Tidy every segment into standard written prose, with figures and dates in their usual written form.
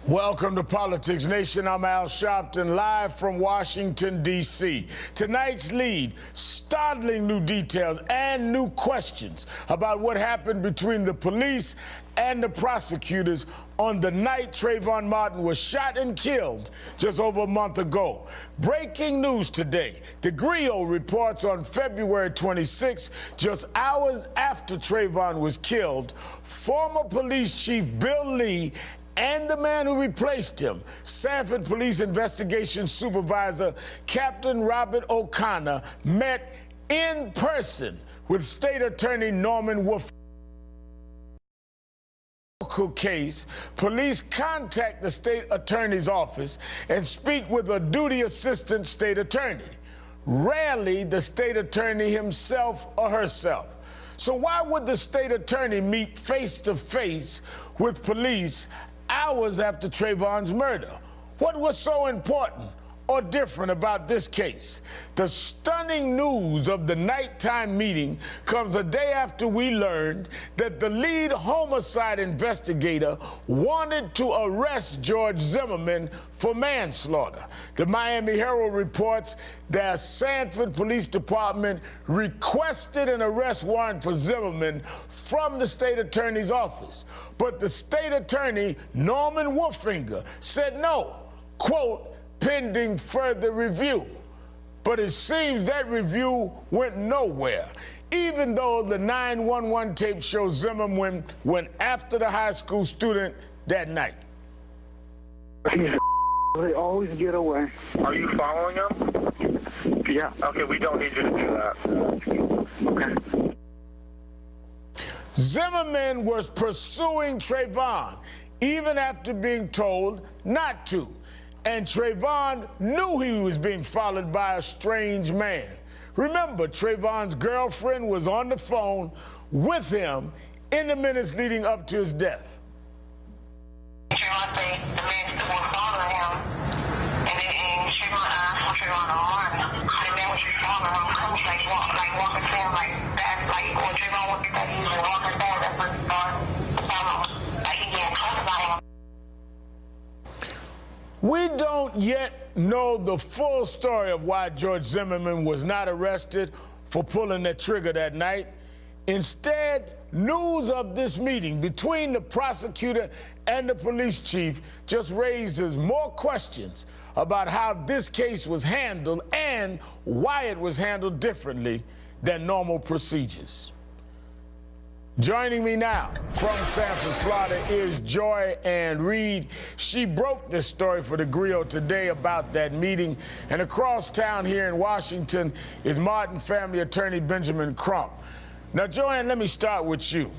Welcome to Politics Nation. I'm Al Sharpton, live from Washington, D.C. Tonight's lead, startling new details and new questions about what happened between the police and the prosecutors on the night Trayvon Martin was shot and killed just over a month ago. Breaking news today. The Griot reports on February 26, just hours after Trayvon was killed, former police chief Bill Lee and the man who replaced him, Sanford Police Investigation Supervisor Captain Robert O'Connor, met in person with State Attorney Norman Wolf. Case, police contact the state attorney's office and speak with a duty assistant state attorney, rarely the state attorney himself or herself. So why would the state attorney meet face-to-face with police hours after Trayvon's murder? What was so important or different about this case? The stunning news of the nighttime meeting comes a day after we learned that the lead homicide investigator wanted to arrest George Zimmerman for manslaughter. The Miami Herald reports that Sanford Police Department requested an arrest warrant for Zimmerman from the state attorney's office. But the state attorney, Norman Wolfinger, said no, quote, pending further review. But it seems that review went nowhere, even though the 911 tape shows Zimmerman went after the high school student that night. They always get away. Are you following them? Yeah. Okay, we don't need you to do that. Okay. Zimmerman was pursuing Trayvon, even after being told not to. And Trayvon knew he was being followed by a strange man. Remember, Trayvon's girlfriend was on the phone with him in the minutes leading up to his death. Trayvon said the man was following him, and Trayvon asked Trayvon to run. The man was following him close, like walking fast, like that, like when Trayvon was that he was walking fast, that's when he started, like he didn't talk about him. We don't yet know the full story of why George Zimmerman was not arrested for pulling that trigger that night. Instead, news of this meeting between the prosecutor and the police chief just raises more questions about how this case was handled and why it was handled differently than normal procedures. Joining me now from Sanford, Florida, is Joy Ann Reed. She broke this story for the Griot today about that meeting. And across town here in Washington is Martin family attorney Benjamin Crump. Now, Joanne, let me start with you.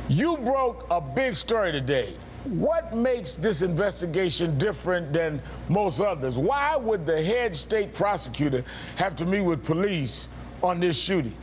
You broke a big story today. What makes this investigation different than most others? Why would the head state prosecutor have to meet with police on this shooting?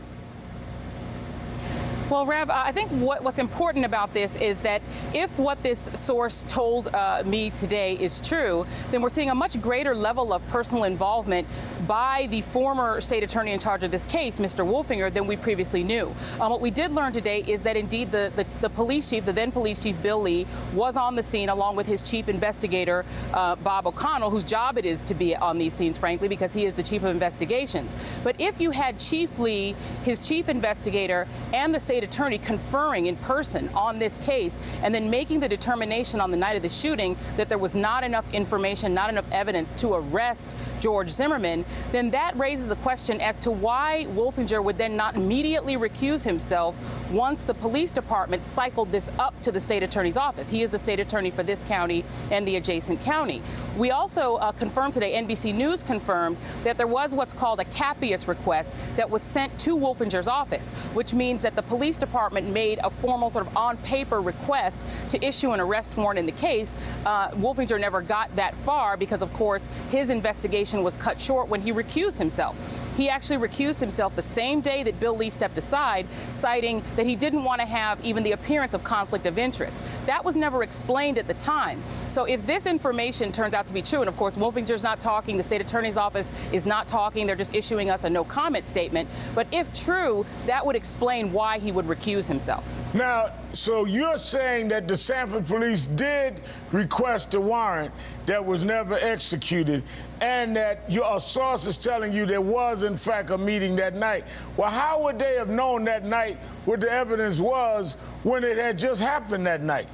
Well, Rev, I think what's important about this is that if what this source told me today is true, then we're seeing a much greater level of personal involvement by the former state attorney in charge of this case, Mr. Wolfinger, than we previously knew. What we did learn today is that indeed the police chief, the then police chief Bill Lee, was on the scene along with his chief investigator, Bob O'Connell, whose job it is to be on these scenes, frankly, because he is the chief of investigations. But if you had Chief Lee, his chief investigator, and the state attorney conferring in person on this case and then making the determination on the night of the shooting that there was not enough information, not enough evidence to arrest George Zimmerman, then that raises a question as to why Wolfinger would then not immediately recuse himself once the police department cycled this up to the state attorney's office. He is the state attorney for this county and the adjacent county. We also confirmed today, NBC News confirmed, that there was what's called a capias request that was sent to Wolfinger's office, which means that the police department made a formal sort of on-paper request to issue an arrest warrant in the case. Wolfinger never got that far because, of course, his investigation was cut short when he recused himself. He actually recused himself the same day that Bill Lee stepped aside, citing that he didn't want to have even the appearance of conflict of interest. That was never explained at the time. So if this information turns out to be true, and of course Wolfinger's not talking, the state attorney's office is not talking, they're just issuing us a no-comment statement, but if true, that would explain why he would recuse himself. Now, So you're saying that the Sanford police did request a warrant that was never executed, and that your source is telling you there was, in fact, a meeting that night. Well, how would they have known that night what the evidence was when it had just happened that night?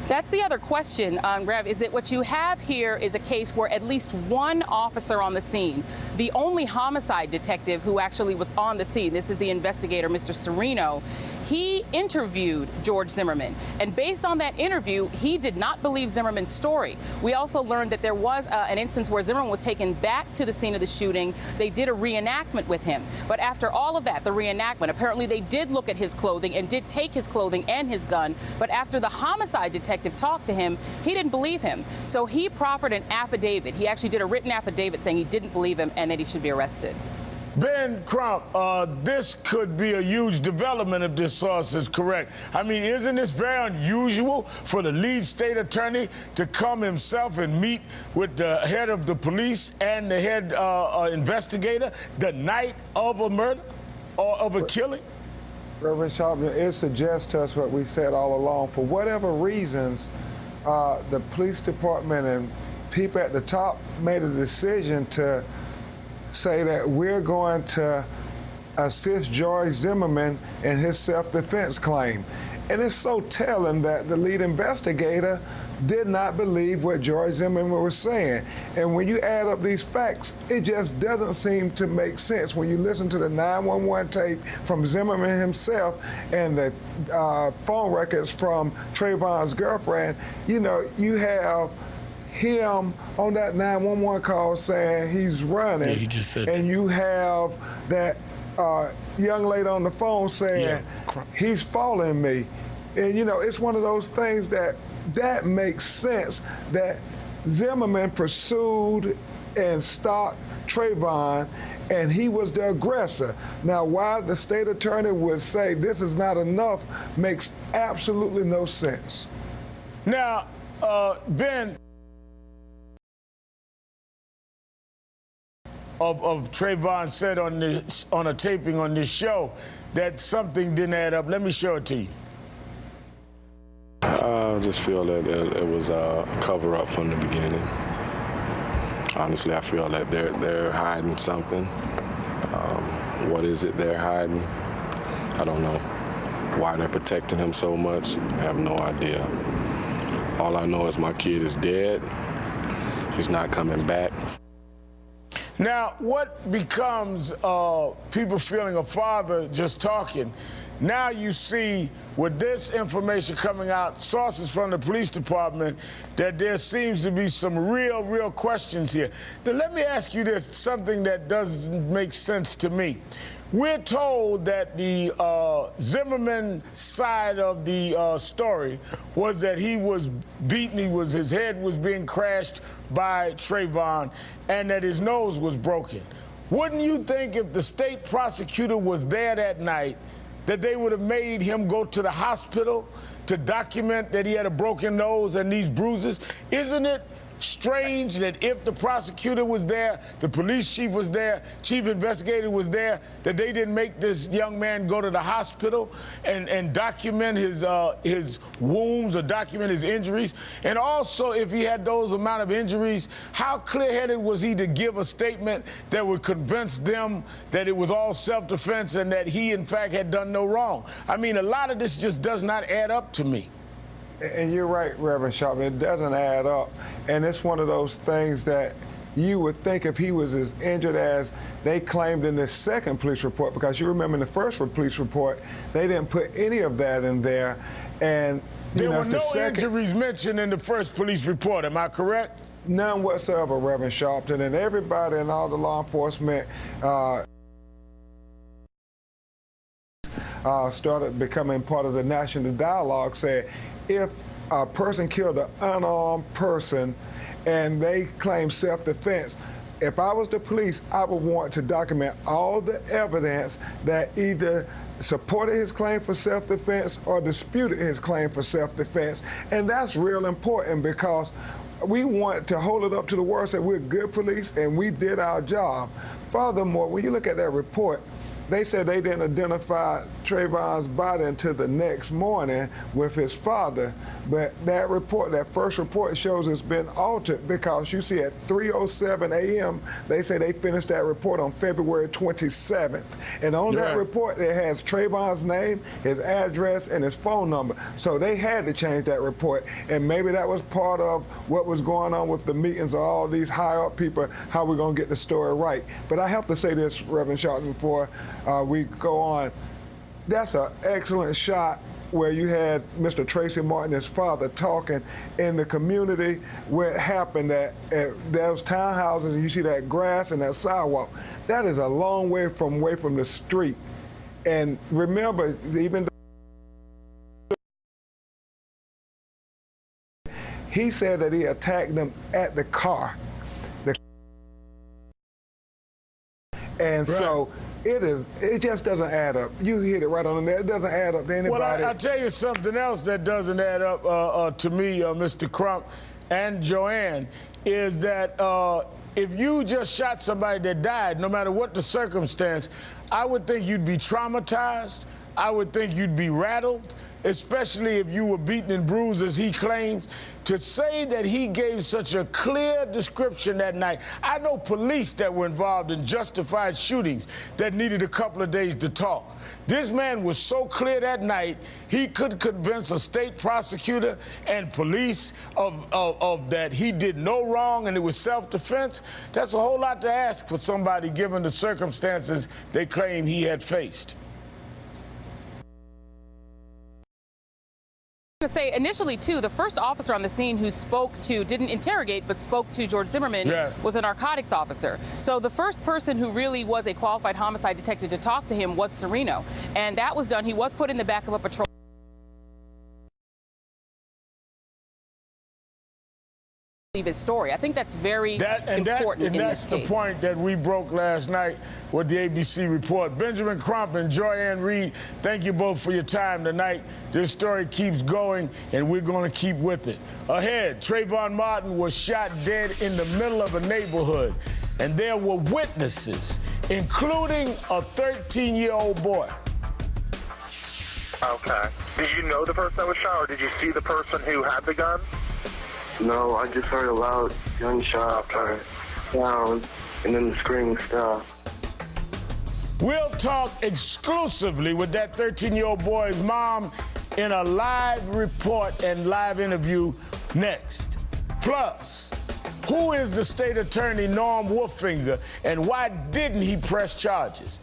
That's the other question, Rev, is that what you have here is a case where at least one officer on the scene, the only homicide detective who actually was on the scene, this is the investigator, Mr. Serino, he interviewed George Zimmerman. And based on that interview, he did not believe Zimmerman's story. We also learned that there was an instance where Zimmerman was taken back to the scene of the shooting. They did a reenactment with him. But after all of that, the reenactment, apparently they did look at his clothing and did take his clothing and his gun. But after the homicide detective talked to him, he didn't believe him. So he proffered an affidavit. He actually did a written affidavit saying he didn't believe him and that he should be arrested. Ben Crump, this could be a huge development if this source is correct. I mean, isn't this very unusual for the lead state attorney to come himself and meet with the head of the police and the head investigator the night of a murder or of a killing? Reverend Sharpton, it suggests to us what we said all along. For whatever reasons, the police department and people at the top made a decision to say that we're going to assist George Zimmerman in his self-defense claim. And it's so telling that the lead investigator did not believe what George Zimmerman was saying. And when you add up these facts, it just doesn't seem to make sense. When you listen to the 911 tape from Zimmerman himself and the phone records from Trayvon's girlfriend, you know, you have him on that 911 call saying he's running. Yeah, he just said and you have that young lady on the phone saying he's following me. And, you know, it's one of those things that makes sense that Zimmerman pursued and stalked Trayvon, and he was the aggressor. Now, why the state attorney would say this is not enough makes absolutely no sense. Now, Ben, of Trayvon said on a taping on this show that something didn't add up. Let me show it to you. I just feel that it was a cover-up from the beginning. Honestly, I feel that they're hiding something. What is it they're hiding? I don't know. Why they're protecting him so much, I have no idea. All I know is my kid is dead. He's not coming back. Now, what becomes people feeling a father just talking? Now you see, with this information coming out, sources from the police department, that there seems to be some real questions here. Now, let me ask you this, something that doesn't make sense to me. We're told that the Zimmerman side of the story was that he was beaten, his head was being crashed by Trayvon, and that his nose was broken. Wouldn't you think if the state prosecutor was there that night that they would have made him go to the hospital to document that he had a broken nose and these bruises? Isn't it strange that if the prosecutor was there, the police chief was there, chief investigator was there, that they didn't make this young man go to the hospital and document his wounds or document his injuries? And also, if he had those amount of injuries, how clear-headed was he to give a statement that would convince them that it was all self-defense and that he, in fact, had done no wrong? I mean, a lot of this just does not add up to me. And you're right, Reverend Sharpton, it doesn't add up. And it's one of those things that you would think if he was as injured as they claimed in the second police report, because you remember in the first police report, they didn't put any of that in there. And there were no injuries mentioned in the first police report, am I correct? None whatsoever, Reverend Sharpton. And everybody in all the law enforcement started becoming part of the national dialogue, said if a person killed an unarmed person and they claim self-defense, if I was the police, I would want to document all the evidence that either supported his claim for self-defense or disputed his claim for self-defense. And that's real important because we want to hold it up to the world, say we're good police and we did our job. Furthermore, when you look at that report, they said they didn't identify Trayvon's body until the next morning with his father. But that report, that first report, shows it's been altered because you see at 3:07 a.m., they say they finished that report on February 27th. And on that report, it has Trayvon's name, his address, and his phone number. So they had to change that report. And maybe that was part of what was going on with the meetings of all these high-up people, how we're going to get the story right. But I have to say this, Reverend Sharpton, before we go on. That's an excellent shot where you had Mr. Tracy Martin, his father, talking in the community where it happened, that those townhouses, and you see that grass and that sidewalk. That is a long way from the street. And remember, even though he said that he attacked them at the car. And so it just doesn't add up. You hit it right on the net. It doesn't add up to anybody. Well, I'll tell you something else that doesn't add up to me, Mr. Crump and Joanne, is that if you just shot somebody that died, no matter what the circumstance, I would think you'd be traumatized. I would think you'd be rattled, especially if you were beaten and bruised, as he claims. To say that he gave such a clear description that night. I know police that were involved in justified shootings that needed a couple of days to talk. This man was so clear that night, he could convince a state prosecutor and police of that he did no wrong and it was self-defense. That's a whole lot to ask for somebody given the circumstances they claim he had faced. To say initially, too, the first officer on the scene who didn't interrogate, but spoke to George Zimmerman was a narcotics officer. So the first person who really was a qualified homicide detective to talk to him was Sereno. And that was done. He was put in the back of a patrol. His story. I think that's very important in this case. That's the point that we broke last night with the ABC report. Benjamin Crump and Joanne Reed, thank you both for your time tonight. This story keeps going, and we're going to keep with it. Ahead, Trayvon Martin was shot dead in the middle of a neighborhood, and there were witnesses, including a 13-year-old boy. Okay. Did you know the person that was shot, or did you see the person who had the gun? No, I just heard a loud gunshot sound, and then the screaming stopped. We'll talk exclusively with that 13-year-old boy's mom in a live report and live interview next. Plus, who is the state attorney, Norm Wolfinger, and why didn't he press charges?